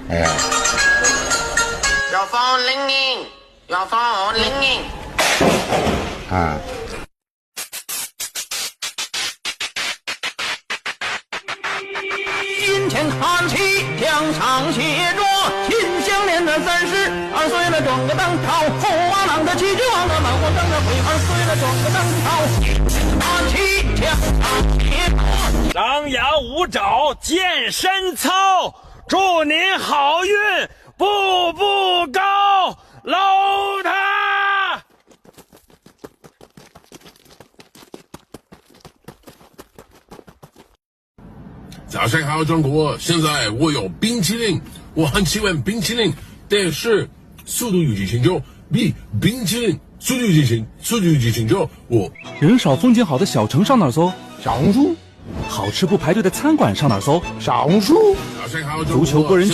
哎呀， Your phone ringing, your phone ringing。啊，今天看起墙上写着秦香莲的32岁了，转个当朝，驸马郎的旗帜王的满皇上的22岁了，转个当朝，看起墙上写着。张牙舞爪健身操，祝您好运，步步高，搂他。早上好，中国！现在我有冰淇淋，我很喜欢冰淇淋，但是《速度与激情》中比冰淇淋《速度与激情》《速度与激情》中我人少风景好的小城上哪儿搜？上书，好吃不排队的餐馆上哪儿搜？上书。早上好，中国！足球国人